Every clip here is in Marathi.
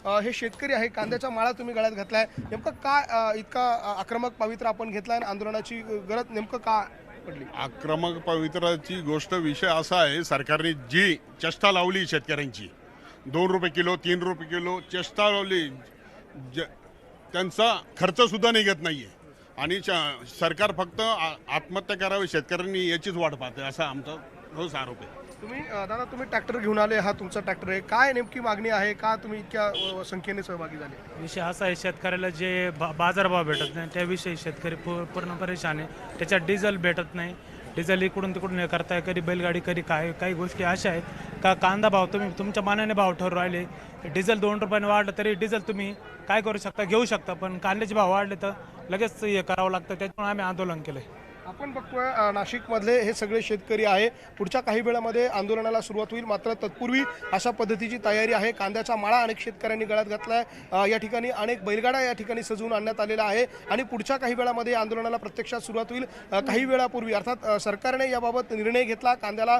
हे शेतकरी आहे, कांद्याचा माळा तुम्ही गळ्यात घातलाय, नेमकं काय इतका आक्रमक पवित्रा आपण घेतलाय आणि आंदोलनाची गरज नेमकं का पडली? आक्रमक पवित्राची गोष्ट विषय असा आहे, सरकारने जी चेष्टा लावली शेतकऱ्यांची, 2 रुपये किलो 3 रुपये किलो चेष्टा लावली, त्यांचा खर्च सुद्धा निघत नाहीये आणि सरकार फक्त आत्महत्या करावी शेतकऱ्यांनी याचीच वाट पाहते, असा आमचा ठोस आरोप आहे. तुम्ही दादा तुम्ही ट्रॅक्टर घेऊन आले, हा तुमचा ट्रॅक्टर आहे, काय नेमकी मागणी आहे, का तुम्ही इतक्या संख्येने सहभागी झाले? विषय असा आहे, शेतकऱ्याला जे बाजारभाव भेटत नाही त्याविषयी शेतकरी पूर्ण परेशान आहे. त्याच्यात डिझेल भेटत नाही, डिझेल इकडून तिकडून हे करताय, कधी बैलगाडी कधी काही गोष्टी अशा आहेत का कांदा भाव तुम्ही तुमच्या मानाने भाव ठरवून राहिले. डिझेल 2 रुपयाने वाढलं तरी डिझेल तुम्ही काय करू शकता, घेऊ शकता, पण कांद्याचे भाव वाढले तर लगेच हे करावं लागतं. त्याच्यामुळे आम्ही आंदोलन केलं. आपण बघतोय नाशिकमधले हे सगळे शेतकरी आहे. पुढच्या काही वेळामध्ये आंदोलनाला सुरुवात होईल, मात्र तत्पूर्वी अशा पद्धतीची तयारी आहे. कांद्याचा माळा अनेक शेतकऱ्यांनी गळ्यात घातलाय. या ठिकाणी अनेक बैलगाड्या या ठिकाणी सजवून आणण्यात आलेला आहे आणि पुढच्या काही वेळामध्ये आंदोलनाला प्रत्यक्षात सुरुवात होईल. काही वेळापूर्वी अर्थात सरकारने याबाबत निर्णय घेतला, कांद्याला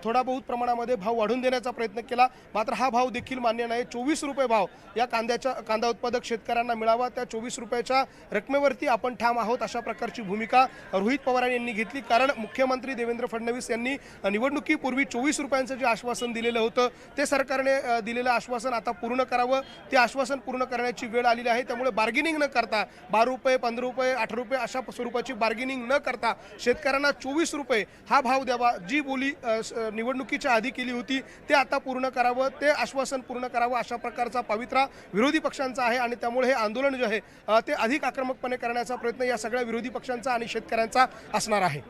थोडा बहुत प्रमाणामध्ये भाव वाढवून देण्याचा प्रयत्न केला, मात्र हा भाव देखील मान्य नाही. 24 रुपये भाव या कांदा उत्पादक शेतकऱ्यांना मिळावा, त्या 24 रुपयाच्या रकमेवरती आपण ठाम आहोत, अशा प्रकारची भूमिका रोहित पवार यांनी घेतली. कारण मुख्यमंत्री देवेंद्र फडणवीस यांनी निवडणुकीपूर्वी 24 रुपयांचं जे आश्वासन दिलेलं होतं, ते सरकारने दिलेलं आश्वासन आता पूर्ण करावं. ते आश्वासन पूर्ण करण्याची वेळ आलेली आहे. त्यामुळे बार्गेनिंग न करता 12 रुपये 15 रुपये 18 रुपये अशा स्वरूपाची बार्गेनिंग न करता शेतकऱ्यांना 24 रुपये हा भाव द्यावा. जी बोली निवडणुकीच्या आधी केली होती ते आता पूर्ण करावं, ते आश्वासन पूर्ण करावं, अशा प्रकारचा पवित्रा विरोधी पक्षांचा आहे आणि त्यामुळे हे आंदोलन जे आहे ते अधिक आक्रमकपणे करण्याचा प्रयत्न या सगळ्या विरोधी पक्षांचा आणि शेतकऱ्यांचा असणार आहे.